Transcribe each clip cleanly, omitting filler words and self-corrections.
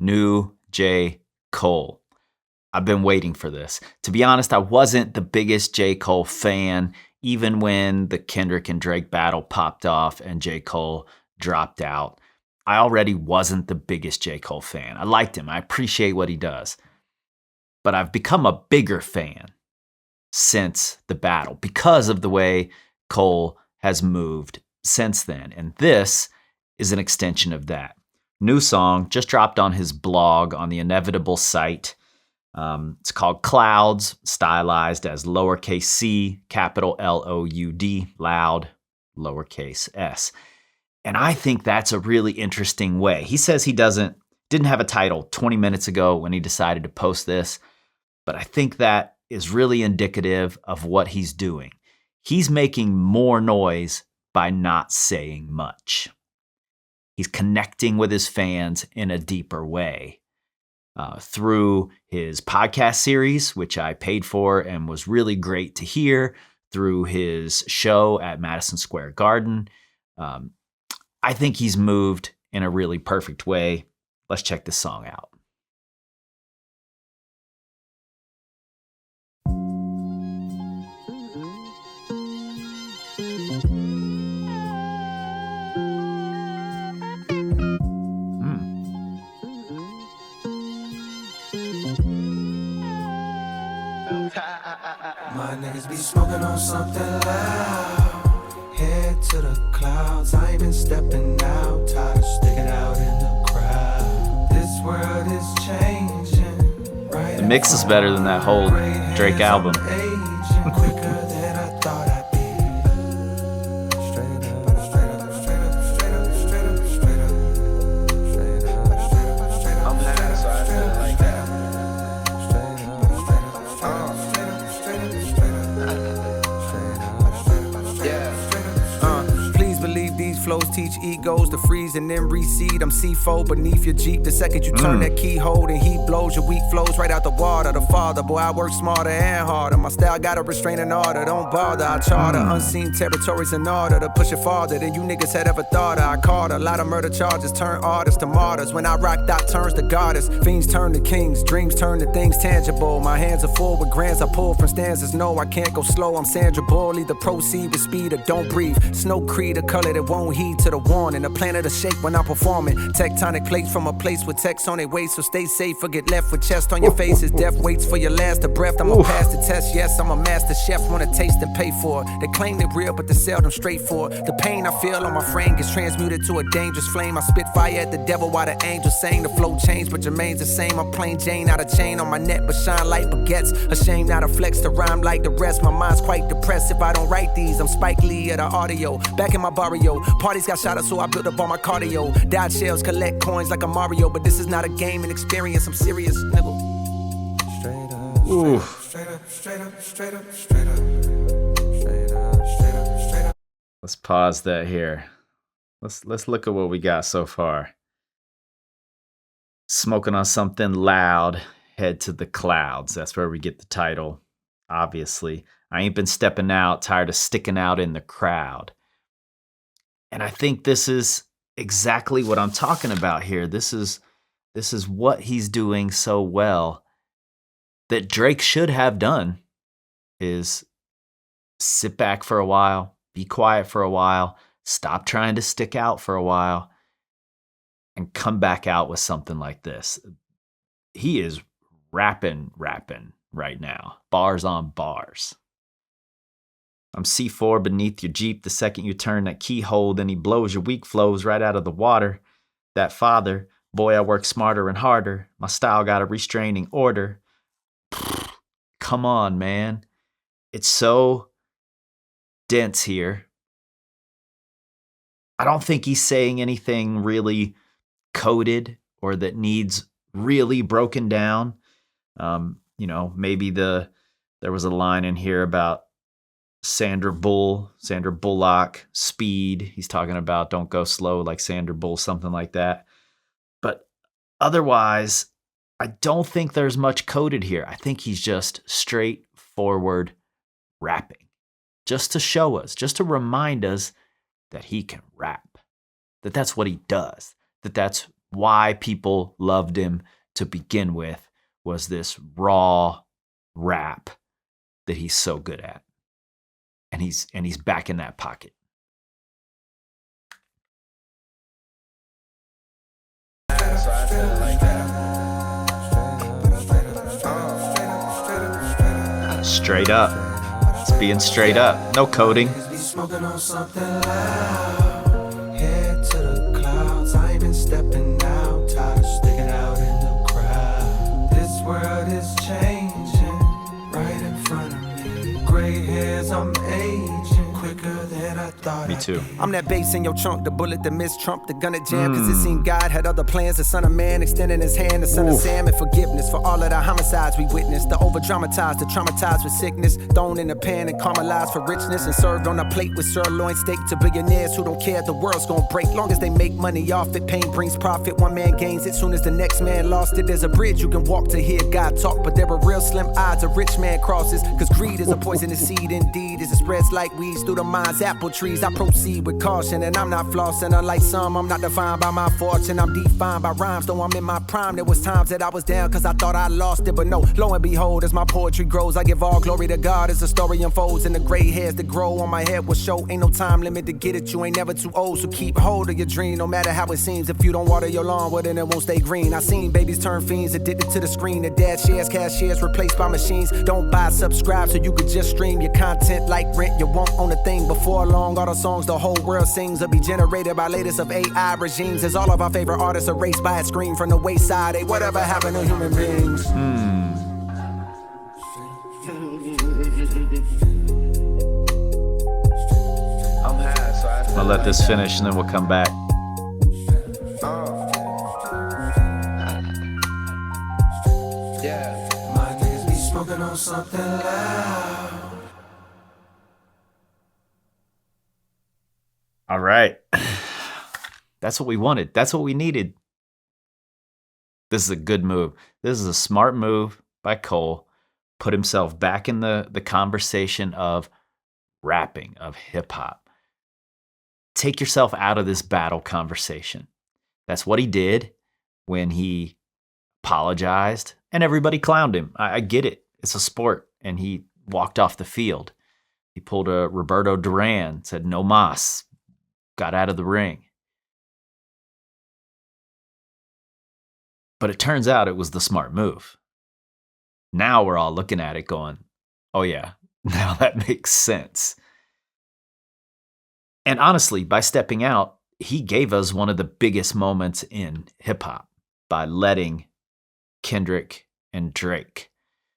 new J. Cole. I've been waiting for this. To be honest, I wasn't the biggest J. Cole fan, even when the Kendrick and Drake battle popped off and J. Cole dropped out. I already wasn't the biggest J. Cole fan. I liked him. I appreciate what he does. But I've become a bigger fan since the battle because of the way Cole has moved since then. And this is an extension of that. New song just dropped on his blog on the Inevitable site. It's called Clouds, stylized as lowercase c, capital L-O-U-D, loud, lowercase s. And I think that's a really interesting way. He says he didn't have a title 20 minutes ago when he decided to post this, but I think that is really indicative of what he's doing. He's making more noise by not saying much. He's connecting with his fans in a deeper way. Through his podcast series, which I paid for and was really great to hear, through his show at Madison Square Garden. I think he's moved in a really perfect way. Let's check this song out. My niggas be smoking on something loud. Head to the clouds. I ain't been stepping out. Tired of sticking out in the crowd. This world is changing. Right, the mix is better than that whole Drake album. Quicker than I thought I'd be. Straight up, straight up, straight up, straight up, straight up, straight up, straight up, straight up, straight up. I'm mad, so I feel like that. Straight up, straight up, straight up. Flows teach egos to freeze and then recede. I'm C4 beneath your Jeep. The second you turn that keyhole, and heat blows. Your weak flows right out the water. The father, boy, I work smarter and harder. My style got a restraining order. Don't bother. I charter unseen territories in order to push it farther than you niggas had ever thought of. I caught a lot of murder charges. Turn artists to martyrs. When I rock, dot turns to goddess. Fiends turn to kings. Dreams turn to things tangible. My hands are full with grants. I pull from stanzas. No, I can't go slow. I'm Sandra Bull. Either proceed with speed or don't breathe. Snow Creed, a color that won't heed to the warning. The planet of shake when I'm performing. Tectonic plates from a place with text on their waist. So stay safe or get left with chest on your face. As death waits for your last breath. I'm gonna pass the test. Yes, I'm a master chef. Wanna taste and pay for it. They claim they're real, but they seldom straight for it. The pain I feel on my frame gets transmuted to a dangerous flame. I spit fire at the devil while the angels sing. The flow changed, but remains the same. I'm plain Jane, not a chain on my neck, but shine like baguettes. Ashamed not a flex to rhyme like the rest. My mind's quite depressed if I don't write these. I'm Spike Lee at the audio. Back in my barrio. Parties got shot up, so I built up all my cardio. Dodge shells, collect coins like a Mario. But this is not a game and experience. I'm serious, nigga. Straight up, straight up, straight up, straight up, straight up, straight up, straight up, straight up. Let's pause that here. Let's look at what we got so far. Smoking on something loud, head to the clouds. That's where we get the title, obviously. I ain't been stepping out, tired of sticking out in the crowd. And I think this is exactly what I'm talking about here. This is what he's doing so well that Drake should have done, is sit back for a while, be quiet for a while, stop trying to stick out for a while, and come back out with something like this. He is rapping right now. Bars on bars. I'm C4 beneath your Jeep. The second you turn that keyhole, then he blows your weak flows right out of the water. That father, boy, I work smarter and harder. My style got a restraining order. Come on, man. It's so dense here. I don't think he's saying anything really coded or that needs really broken down. Maybe there was a line in here about Sandra Bullock, speed. He's talking about don't go slow like Sandra Bull, something like that. But otherwise, I don't think there's much coded here. I think he's just straightforward rapping. Just to show us, just to remind us that he can rap. That's what he does. That's why people loved him to begin with was this raw rap that he's so good at. And he's back in that pocket. Straight up. It's being straight up. No coding. Smoking on something loud. Head to the clouds. I ain't been stepping out. Tired of sticking out in the crowd. This world is changing right in front of me. Gray hairs, I'm aging quicker than I thought. Me too. I'm that bass in your trunk, the bullet that missed Trump, the gun that jammed, cause it seemed God had other plans. The son of man extending his hand, the son of Sam, and forgiveness for all of the homicides we witnessed. The over-dramatized, the traumatized with sickness, thrown in the pan and caramelized for richness, and served on a plate with sirloin steak to billionaires who don't care the world's gonna break. Long as they make money off it, pain brings profit. One man gains it, soon as the next man lost it. There's a bridge you can walk to hear God talk, but there are real slim odds a rich man crosses, cause greed is a poisonous seed indeed. As it spreads like weeds through the mind's apple trees, I proceed with caution, and I'm not flossing. Unlike some, I'm not defined by my fortune, I'm defined by rhymes. Though I'm in my prime, there was times that I was down cause I thought I lost it, but no, lo and behold, as my poetry grows, I give all glory to God as the story unfolds, and the gray hairs that grow on my head will show. Ain't no time limit to get it, you ain't never too old, so keep hold of your dream, no matter how it seems. If you don't water your lawn, well then it won't stay green. I seen babies turn fiends, addicted to the screen. The dad shares, cashiers replaced by machines. Don't buy, subscribe so you could just stream your content like rent. You won't own a thing before long. All the songs the whole world sings will be generated by latest of AI regimes. As all of our favorite artists erased by a screen from the wayside. Hey, whatever happened to human beings? I'm high, so I'll let this finish and then we'll come back. Yeah, my niggas be smoking on something loud. All right. That's what we wanted. That's what we needed. This is a good move. This is a smart move by Cole. Put himself back in the conversation of rapping, of hip hop. Take yourself out of this battle conversation. That's what he did when he apologized and everybody clowned him. I get it. It's a sport. And he walked off the field. He pulled a Roberto Duran, said no mas, got out of the ring. But it turns out it was the smart move. Now we're all looking at it going, oh yeah, now that makes sense. And honestly, by stepping out, he gave us one of the biggest moments in hip hop by letting Kendrick and Drake.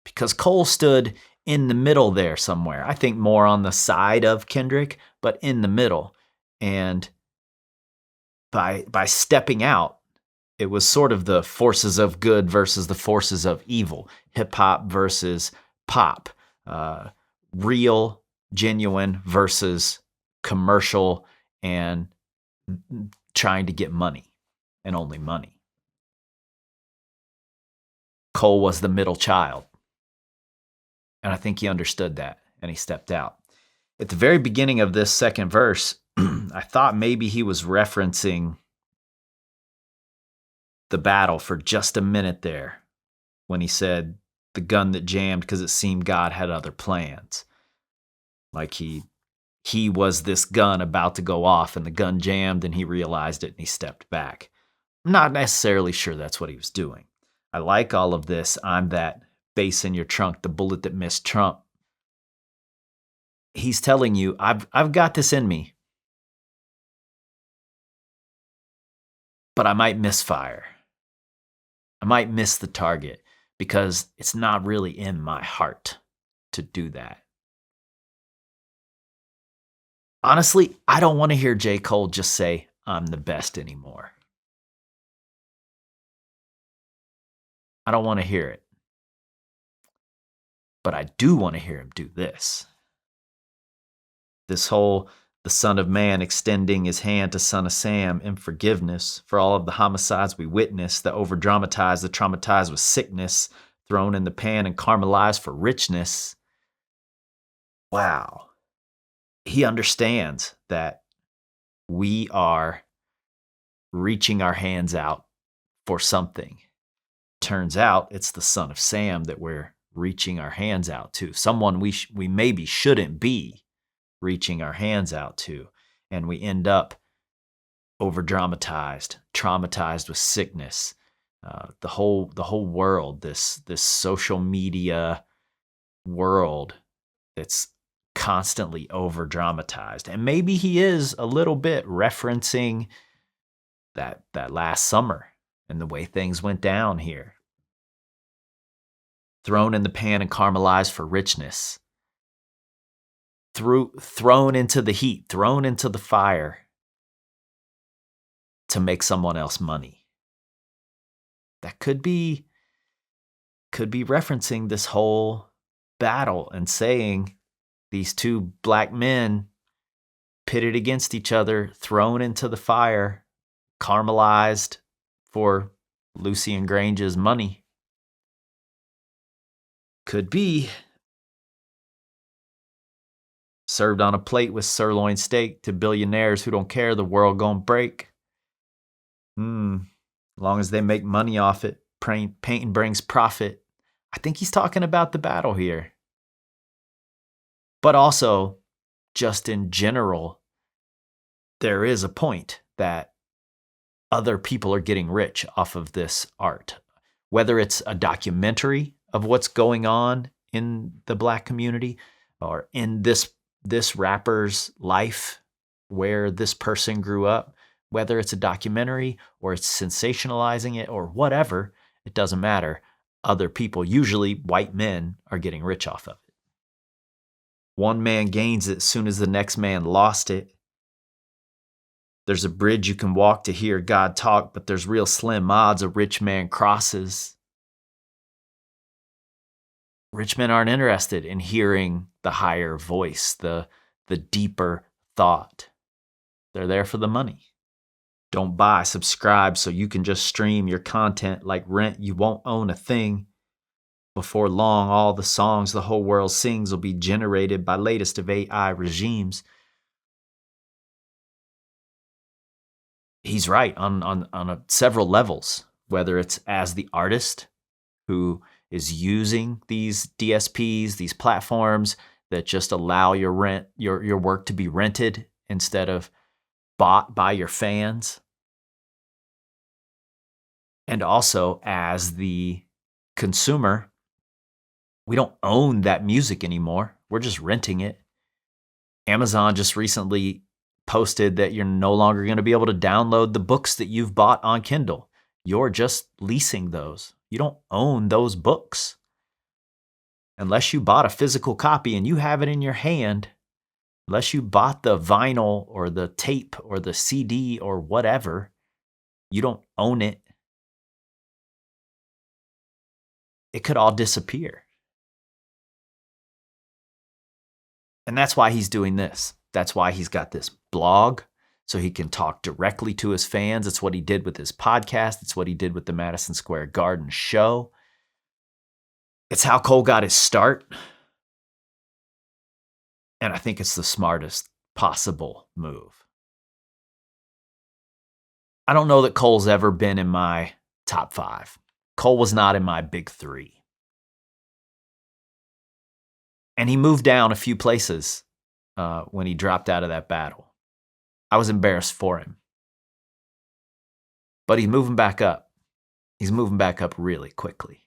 Because Cole stood in the middle there somewhere. I think more on the side of Kendrick, but in the middle. And by stepping out, it was sort of the forces of good versus the forces of evil. Hip hop versus pop. Real, genuine versus commercial and trying to get money and only money. Cole was the middle child. And I think he understood that and he stepped out. At the very beginning of this second verse, I thought maybe he was referencing the battle for just a minute there when he said the gun that jammed because it seemed God had other plans. Like he was this gun about to go off and the gun jammed and he realized it and he stepped back. I'm not necessarily sure that's what he was doing. I like all of this. I'm that bass in your trunk, the bullet that missed Trump. He's telling you, I've got this in me, but I might misfire. I might miss the target because it's not really in my heart to do that. Honestly, I don't want to hear J. Cole just say, I'm the best anymore. I don't want to hear it. But I do want to hear him do this. This whole, the Son of Man extending his hand to Son of Sam in forgiveness for all of the homicides we witnessed, the over-dramatized, the traumatized with sickness, thrown in the pan and caramelized for richness. Wow. He understands that we are reaching our hands out for something. Turns out it's the son of Sam that we're reaching our hands out to, someone we maybe shouldn't be reaching our hands out to, and we end up over dramatized, traumatized with sickness. The whole world, this social media world that's constantly over dramatized. And maybe he is a little bit referencing that last summer and the way things went down here. Thrown in the pan and caramelized for richness. Thrown into the heat, thrown into the fire to make someone else money. That could be referencing this whole battle and saying these two black men pitted against each other, thrown into the fire, caramelized for Lucian Grange's money. Could be. Served on a plate with sirloin steak to billionaires who don't care, the world gonna break. As long as they make money off it, painting brings profit. I think he's talking about the battle here. But also, just in general, there is a point that other people are getting rich off of this art. Whether it's a documentary of what's going on in the black community or in this rapper's life where this person grew up, whether it's a documentary or it's sensationalizing it or whatever, it doesn't matter. Other people, usually white men, are getting rich off of it. One man gains it as soon as the next man lost it. There's a bridge you can walk to hear God talk, but there's real slim odds a rich man crosses. Rich men aren't interested in hearing the higher voice, the deeper thought. They're there for the money. Don't buy, subscribe so you can just stream your content like rent. You won't own a thing. Before long, all the songs the whole world sings will be generated by latest of AI regimes. He's right on several levels, whether it's as the artist who is using these DSPs, these platforms that just allow your work to be rented instead of bought by your fans. And also as the consumer, we don't own that music anymore. We're just renting it. Amazon just recently posted that you're no longer going to be able to download the books that you've bought on Kindle. You're just leasing those. You don't own those books. Unless you bought a physical copy and you have it in your hand, unless you bought the vinyl or the tape or the CD or whatever, you don't own it. It could all disappear. And that's why he's doing this. That's why he's got this blog, so he can talk directly to his fans. It's what he did with his podcast. It's what he did with the Madison Square Garden show. It's how Cole got his start. And I think it's the smartest possible move. I don't know that Cole's ever been in my top 5. Cole was not in my big 3. And he moved down a few places when he dropped out of that battle. I was embarrassed for him. But he's moving back up. He's moving back up really quickly.